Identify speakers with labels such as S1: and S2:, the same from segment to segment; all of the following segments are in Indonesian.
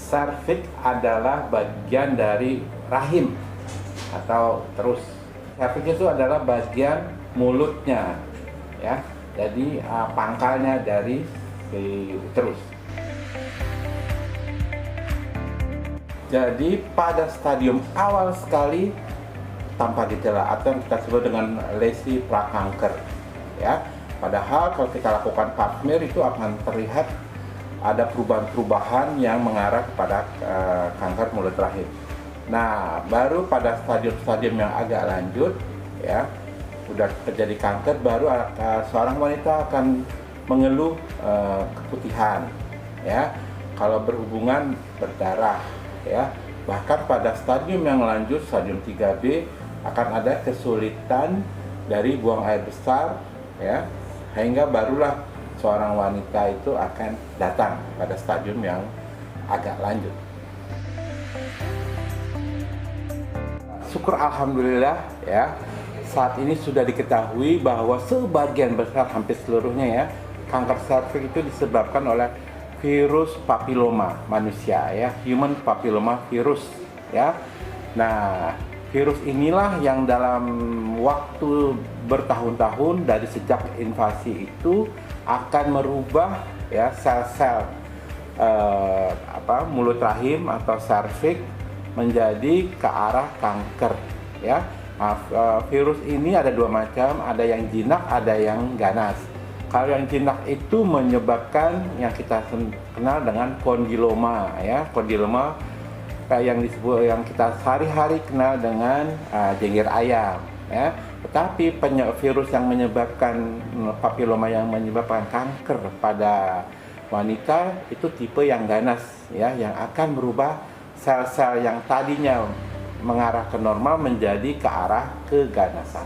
S1: Serviks adalah bagian dari rahim atau terus. Serviks itu adalah bagian mulutnya, ya. Jadi pangkalnya dari uterus. Jadi pada stadium awal sekali tanpa gejala atau yang kita sebut dengan lesi prakanker, ya. Padahal kalau kita lakukan pap smear itu akan terlihat ada perubahan-perubahan yang mengarah kepada kanker mulut rahim. Nah, baru pada stadium-stadium yang agak lanjut, ya, sudah terjadi kanker, baru seorang wanita akan mengeluh keputihan, ya. Kalau berhubungan berdarah, ya. Bahkan pada stadium yang lanjut, stadium 3B, akan ada kesulitan dari buang air besar, ya, sehingga barulah seorang wanita itu akan datang pada stadium yang agak lanjut. Syukur alhamdulillah, ya, saat ini sudah diketahui bahwa sebagian besar, hampir seluruhnya, ya, kanker serviks itu disebabkan oleh virus papiloma manusia, ya, human papilloma virus, ya. Nah, virus inilah yang dalam waktu bertahun-tahun dari sejak invasi itu akan merubah, ya, sel-sel mulut rahim atau serviks menjadi ke arah kanker, ya. Virus ini ada dua macam, ada yang jinak, ada yang ganas. Kalau yang jinak itu menyebabkan yang kita kenal dengan kondiloma, ya, kondiloma yang kita sehari-hari kenal dengan jenggir ayam, ya. Tetapi virus yang menyebabkan papiloma yang menyebabkan kanker pada wanita itu tipe yang ganas, ya, yang akan merubah sel-sel yang tadinya mengarah ke normal menjadi ke arah keganasan.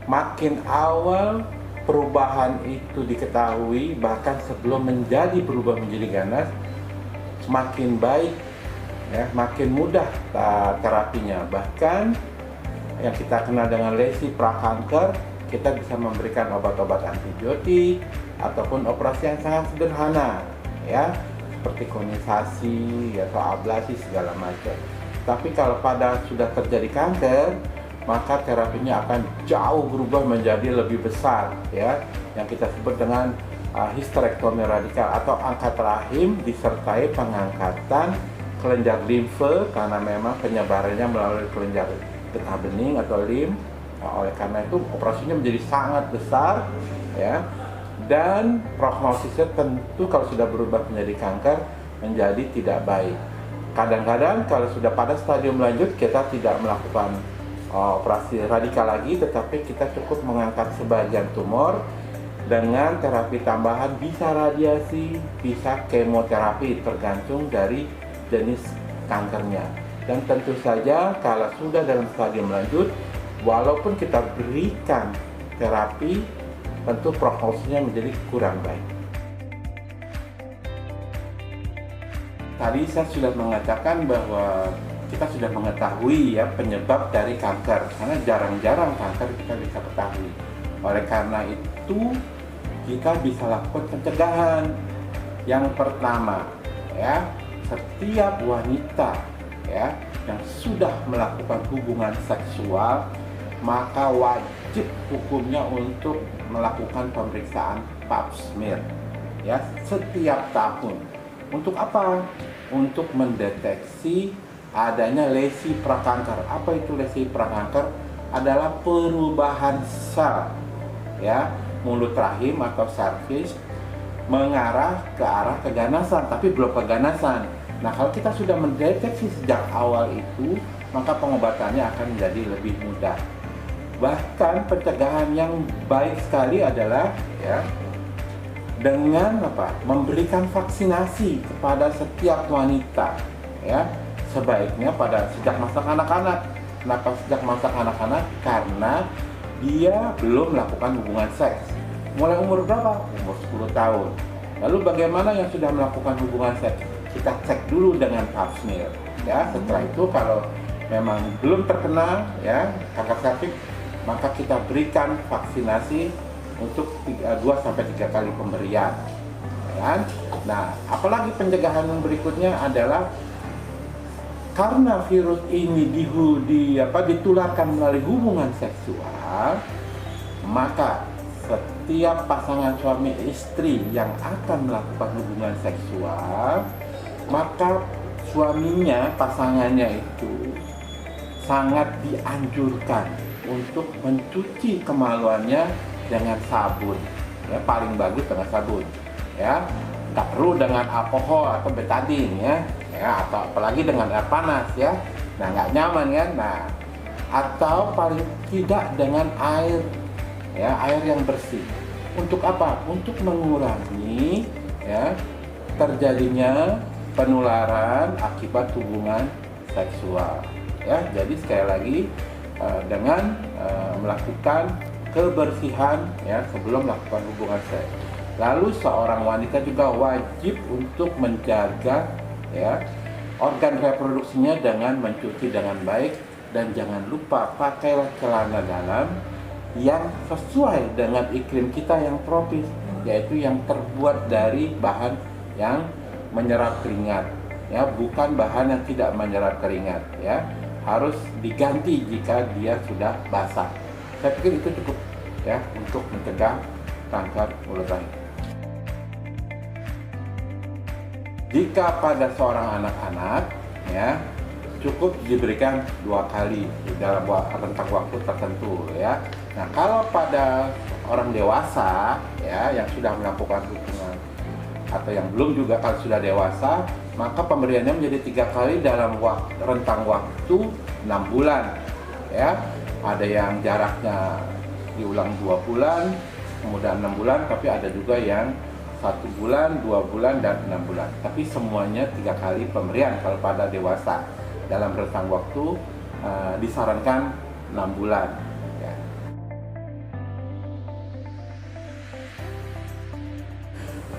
S1: Makin awal perubahan itu diketahui, bahkan sebelum berubah menjadi ganas, semakin baik, ya, makin mudah terapinya. Bahkan yang kita kenal dengan lesi prakanker, kita bisa memberikan obat-obat antibiotik ataupun operasi yang sangat sederhana, ya, seperti konisasi atau ablasi segala macam. Tapi kalau pada sudah terjadi kanker, maka terapinya akan jauh berubah menjadi lebih besar, ya, yang kita sebut dengan histerektomi radikal atau angkat rahim disertai pengangkatan kelenjar limfe karena memang penyebarannya melalui kelenjar getah bening atau lim. Oleh karena itu operasinya menjadi sangat besar, ya, dan prognosisnya tentu kalau sudah berubah menjadi kanker menjadi tidak baik. Kadang-kadang kalau sudah pada stadium lanjut kita tidak melakukan operasi radikal lagi, tetapi kita cukup mengangkat sebagian tumor dengan terapi tambahan, bisa radiasi, bisa kemoterapi, tergantung dari jenis kankernya. Dan tentu saja kalau sudah dalam stadium lanjut, walaupun kita berikan terapi, tentu prognosisnya menjadi kurang baik. Tadi saya sudah mengatakan bahwa kita sudah mengetahui, ya, penyebab dari kanker, karena jarang-jarang kanker kita bisa ketahui. Oleh karena itu kita bisa lakukan pencegahan. Yang pertama, ya, setiap wanita, ya, yang sudah melakukan hubungan seksual, maka wajib hukumnya untuk melakukan pemeriksaan pap smear, ya, setiap tahun. Untuk apa? Untuk mendeteksi adanya lesi prakanker. Apa itu lesi prakanker? Adalah perubahan sel, ya, mulut rahim atau serviks mengarah ke arah keganasan, tapi belum keganasan. Nah, kalau kita sudah mendeteksi sejak awal itu, maka pengobatannya akan menjadi lebih mudah. Bahkan pencegahan yang baik sekali adalah, ya, dengan memberikan vaksinasi kepada setiap wanita, ya. Sebaiknya sejak masa kanak-kanak. Kenapa sejak masa kanak-kanak? Karena dia belum melakukan hubungan seks. Mulai umur berapa? Umur 10 tahun. Lalu bagaimana yang sudah melakukan hubungan seks? Kita cek dulu dengan pap smear, ya. Setelah itu kalau memang belum terkena, ya, kanker serviks, maka kita berikan vaksinasi untuk 2-3 kali pemberian, kan? Nah, apalagi pencegahan yang berikutnya adalah karena virus ini ditularkan melalui hubungan seksual, maka setiap pasangan suami istri yang akan melakukan hubungan seksual, maka suaminya, pasangannya itu sangat dianjurkan untuk mencuci kemaluannya dengan sabun, ya, paling bagus dengan sabun, ya, nggak perlu dengan alkohol atau betadine, ya, atau apalagi dengan air panas, ya, nah nggak nyaman kan, nah, atau paling tidak dengan air, ya, air yang bersih. Untuk apa? Untuk mengurangi, ya, terjadinya penularan akibat hubungan seksual. Ya, jadi sekali lagi dengan melakukan kebersihan, ya, sebelum melakukan hubungan seks. Lalu seorang wanita juga wajib untuk menjaga, ya, organ reproduksinya dengan mencuci dengan baik, dan jangan lupa pakailah celana dalam yang sesuai dengan iklim kita yang tropis, yaitu yang terbuat dari bahan yang menyerap keringat, ya, bukan bahan yang tidak menyerap keringat, ya, harus diganti jika dia sudah basah. Saya pikir itu cukup, ya, untuk mencegah kanker mulut rahim. Jika pada seorang anak-anak, ya, cukup diberikan 2 kali dalam rentang waktu tertentu, ya. Nah, kalau pada orang dewasa, ya, yang sudah melakukan hubungan atau yang belum juga, kalau sudah dewasa, maka pemberiannya menjadi 3 kali dalam rentang waktu 6 bulan, ya. Ada yang jaraknya diulang 2 bulan, kemudian 6 bulan, tapi ada juga yang 1 bulan, 2 bulan, dan 6 bulan. Tapi semuanya 3 kali pemberian kalau pada dewasa dalam rentang waktu disarankan 6 bulan. Ya.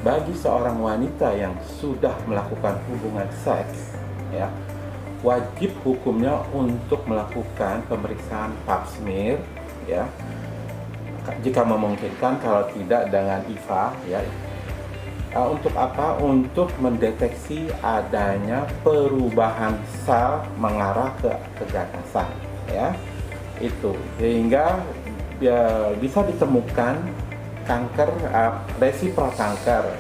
S1: Bagi seorang wanita yang sudah melakukan hubungan seks, ya, wajib hukumnya untuk melakukan pemeriksaan pap smear, ya, jika memungkinkan, kalau tidak dengan IVA, ya. Untuk apa? Untuk mendeteksi adanya perubahan sel mengarah ke keganasan, ya, itu sehingga bisa ditemukan kanker, resi prakanker,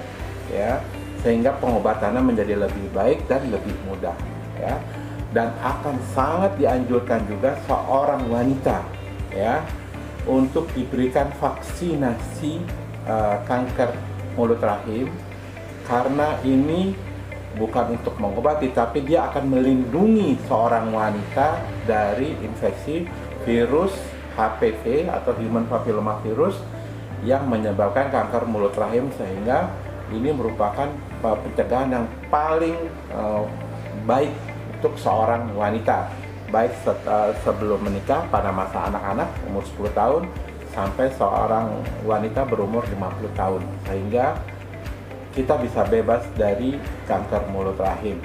S1: ya, sehingga pengobatannya menjadi lebih baik dan lebih mudah, ya, dan akan sangat dianjurkan juga seorang wanita, ya, untuk diberikan vaksinasi kanker mulut rahim, karena ini bukan untuk mengobati, tapi dia akan melindungi seorang wanita dari infeksi virus HPV atau Human Papilloma Virus yang menyebabkan kanker mulut rahim, sehingga ini merupakan pencegahan yang paling baik untuk seorang wanita, baik sebelum menikah pada masa anak-anak umur 10 tahun sampai seorang wanita berumur 50 tahun, sehingga kita bisa bebas dari kanker mulut rahim.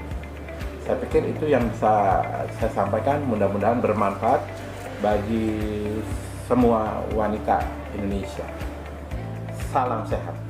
S1: Saya pikir itu yang bisa saya sampaikan, mudah-mudahan bermanfaat bagi semua wanita Indonesia. Salam sehat.